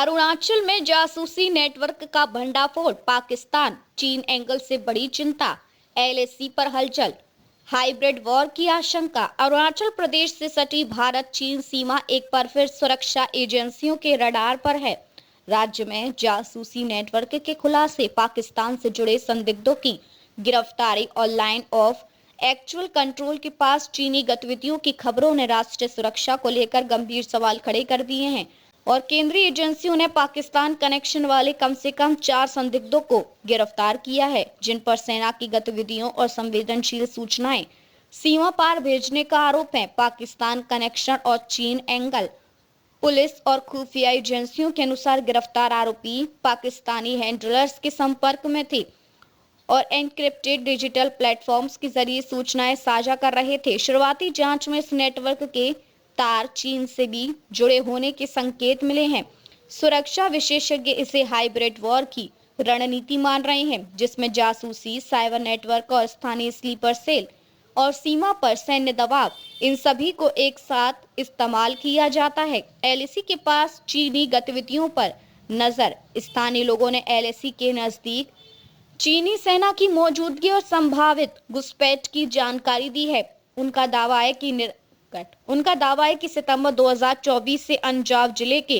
अरुणाचल में जासूसी नेटवर्क का भंडाफोड़, पाकिस्तान चीन एंगल से बड़ी चिंता, एलएसी पर हलचल, हाइब्रिड वॉर की आशंका। अरुणाचल प्रदेश से सटी भारत चीन सीमा एक बार फिर सुरक्षा एजेंसियों के रडार पर है। राज्य में जासूसी नेटवर्क के खुलासे, पाकिस्तान से जुड़े संदिग्धों की गिरफ्तारी और लाइन ऑफ एक्चुअल कंट्रोल के पास चीनी गतिविधियों की खबरों ने राष्ट्रीय सुरक्षा को लेकर गंभीर सवाल खड़े कर दिए हैं और केंद्रीय एजेंसियों ने पाकिस्तान कनेक्शन वाले कम से कम 4 संदिग्धों को गिरफ्तार किया है, जिन पर सेना की गतिविधियों और संवेदनशील सूचनाएं सीमा पार भेजने का आरोप है। पाकिस्तान कनेक्शन और चीन एंगल। पुलिस और खुफिया एजेंसियों के अनुसार गिरफ्तार आरोपी पाकिस्तानी हैंडलर्स के संपर्क में थे और एनक्रिप्टेड डिजिटल प्लेटफॉर्म्स के जरिए सूचनाएं साझा कर रहे थे। शुरुआती जांच में इस नेटवर्क के तार चीन से भी जुड़े होने के संकेत मिले हैं। सुरक्षा विशेषज्ञ इसे हाइब्रिड वॉर की रणनीति मान रहे हैं, जिसमें जासूसी, साइबर नेटवर्क और स्थानीय स्लीपर सेल और सीमा पर सैन्य दबाव, इन सभी को एक साथ इस्तेमाल किया जाता है। एलएसी के पास चीनी गतिविधियों पर नजर। स्थानीय लोगों ने एलएसी के नजदीक चीनी सेना की मौजूदगी और संभावित घुसपैठ की जानकारी दी है। उनका दावा है कि सितंबर 2024 से अंजाव जिले के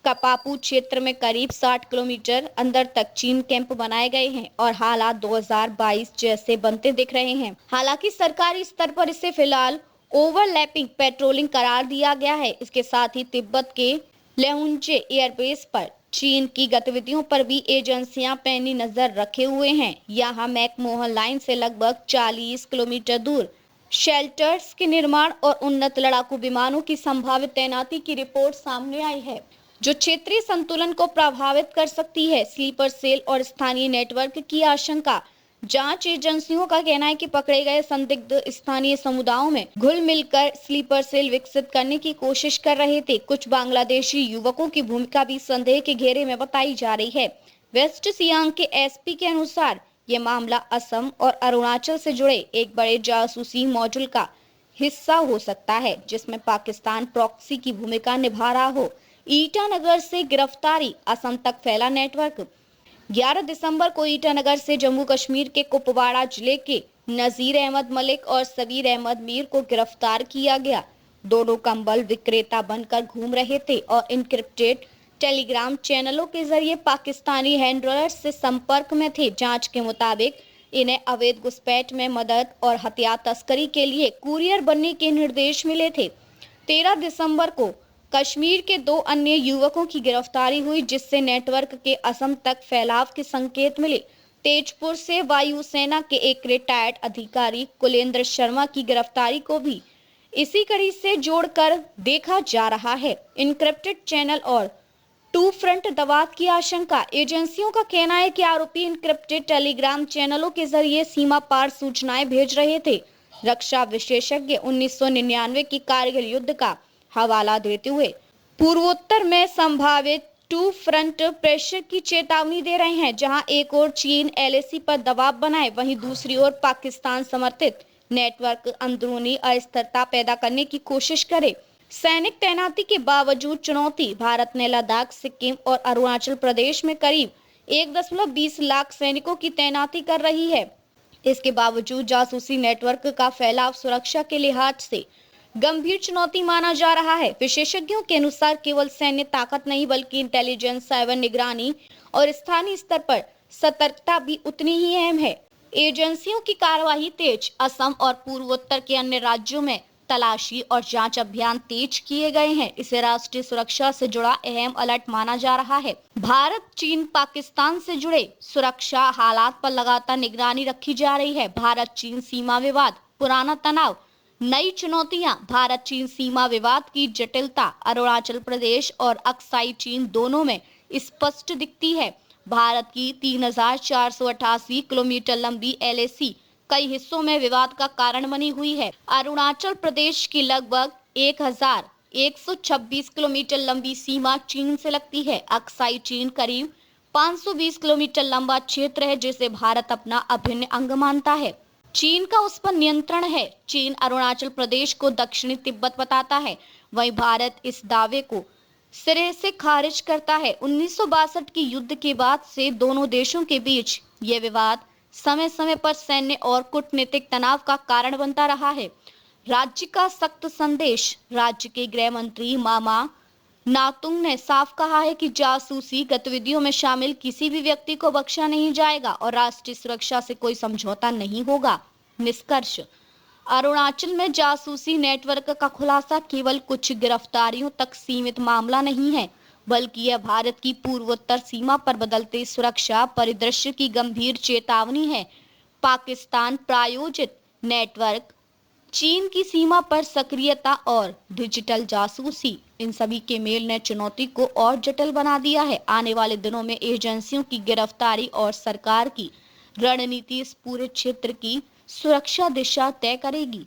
कपापू क्षेत्र में करीब 60 किलोमीटर अंदर तक चीन कैंप बनाए गए हैं और हालात 2022 जैसे बनते दिख रहे हैं। हालांकि सरकारी स्तर पर इसे फिलहाल ओवरलैपिंग पेट्रोलिंग करार दिया गया है। इसके साथ ही तिब्बत के लेहुंजे एयरबेस पर चीन की गतिविधियों पर भी एजेंसियां पैनी नजर रखे हुए हैं। यहाँ मैकमोहन लाइन से लगभग 40 किलोमीटर दूर शेल्टर्स के निर्माण और उन्नत लड़ाकू विमानों की संभावित तैनाती की रिपोर्ट सामने आई है, जो क्षेत्रीय संतुलन को प्रभावित कर सकती है। स्लीपर सेल और स्थानीय नेटवर्क की आशंका। जांच एजेंसियों का कहना है कि पकड़े गए संदिग्ध स्थानीय समुदायों में घुल मिलकर स्लीपर सेल विकसित करने की कोशिश कर रहे थे। कुछ बांग्लादेशी युवकों की भूमिका भी संदेह के घेरे में बताई जा रही है। वेस्ट सियांग के एसपी के अनुसार ये मामला असम और अरुणाचल से जुड़े एक बड़े जासूसी मॉड्यूल का हिस्सा हो सकता है, जिसमें पाकिस्तान प्रॉक्सी की भूमिका निभा रहा हो। ईटानगर से गिरफ्तारी, असम तक फैला नेटवर्क। 11 दिसंबर को ईटानगर से जम्मू कश्मीर के कुपवाड़ा जिले के नजीर अहमद मलिक और सबीर अहमद मीर को गिरफ्तार किया गया। दोनों कंबल विक्रेता बनकर घूम रहे थे और इनक्रिप्टेड टेलीग्राम चैनलों के जरिए पाकिस्तानी हैंडलर्स से संपर्क में थे। जांच के मुताबिक इन्हें अवैध घुसपैठ में मदद और हथियार तस्करी के लिए कुरियर बनने के निर्देश मिले थे। 13 दिसंबर को कश्मीर के 2 अन्य युवकों की गिरफ्तारी हुई, जिससे नेटवर्क के असम तक फैलाव के संकेत मिले। तेजपुर से वायुसेना के एक रिटायर्ड अधिकारी कुलेंद्र शर्मा की गिरफ्तारी को भी इसी कड़ी से जोड़कर देखा जा रहा है। इनक्रिप्टेड चैनल और 2 फ्रंट दबाव की आशंका। एजेंसियों का कहना है कि आरोपी इनक्रिप्टेड टेलीग्राम चैनलों के जरिए सीमा पार सूचनाएं भेज रहे थे। रक्षा विशेषज्ञ 1999 की कारगिल युद्ध का हवाला देते हुए पूर्वोत्तर में संभावित 2 फ्रंट प्रेशर की चेतावनी दे रहे हैं, जहां एक ओर चीन एलएसी पर दबाव बनाए, वहीं दूसरी ओर पाकिस्तान समर्थित नेटवर्क अंदरूनी अस्थिरता पैदा करने की कोशिश करे। सैनिक तैनाती के बावजूद चुनौती। भारत ने लद्दाख, सिक्किम और अरुणाचल प्रदेश में करीब 1.20 लाख सैनिकों की तैनाती कर रही है। इसके बावजूद जासूसी नेटवर्क का फैलाव सुरक्षा के लिहाज से गंभीर चुनौती माना जा रहा है। विशेषज्ञों के अनुसार केवल सैन्य ताकत नहीं, बल्कि इंटेलिजेंस, साइबर निगरानी और स्थानीय स्तर पर सतर्कता भी उतनी ही अहम है। एजेंसियों की कार्यवाही तेज। असम और पूर्वोत्तर के अन्य राज्यों में तलाशी और जांच अभियान तेज किए गए हैं। इसे राष्ट्रीय सुरक्षा से जुड़ा अहम अलर्ट माना जा रहा है। भारत चीन पाकिस्तान से जुड़े सुरक्षा हालात पर लगातार निगरानी रखी जा रही है। भारत चीन सीमा विवाद, पुराना तनाव, नई चुनौतियां। भारत चीन सीमा विवाद की जटिलता अरुणाचल प्रदेश और अक्साई चीन दोनों में स्पष्ट दिखती है। भारत की 3488 किलोमीटर लंबी एलएसी कई हिस्सों में विवाद का कारण बनी हुई है। अरुणाचल प्रदेश की लगभग 1126 किलोमीटर लंबी सीमा चीन से लगती है। अक्साई चीन करीब 520 किलोमीटर लंबा क्षेत्र है, जिसे भारत अपना अभिन्न अंग मानता है। चीन का उस पर नियंत्रण है। चीन अरुणाचल प्रदेश को दक्षिणी तिब्बत बताता है, वहीं भारत इस दावे को सिरे से खारिज करता है। 1962 की युद्ध के बाद से दोनों देशों के बीच ये विवाद समय समय पर सैन्य और कूटनीतिक तनाव का कारण बनता रहा है। राज्य का सख्त संदेश। राज्य के गृह मंत्री मामा नातुंग ने साफ कहा है कि जासूसी गतिविधियों में शामिल किसी भी व्यक्ति को बख्शा नहीं जाएगा और राष्ट्रीय सुरक्षा से कोई समझौता नहीं होगा। निष्कर्ष। अरुणाचल में जासूसी नेटवर्क का खुलासा केवल कुछ गिरफ्तारियों तक सीमित मामला नहीं है, बल्कि यह भारत की पूर्वोत्तर सीमा पर बदलते सुरक्षा परिदृश्य की गंभीर चेतावनी है। पाकिस्तान प्रायोजित नेटवर्क, चीन की सीमा पर सक्रियता और डिजिटल जासूसी, इन सभी के मेल ने चुनौती को और जटिल बना दिया है। आने वाले दिनों में एजेंसियों की गिरफ्तारी और सरकार की रणनीति इस पूरे क्षेत्र की सुरक्षा दिशा तय करेगी।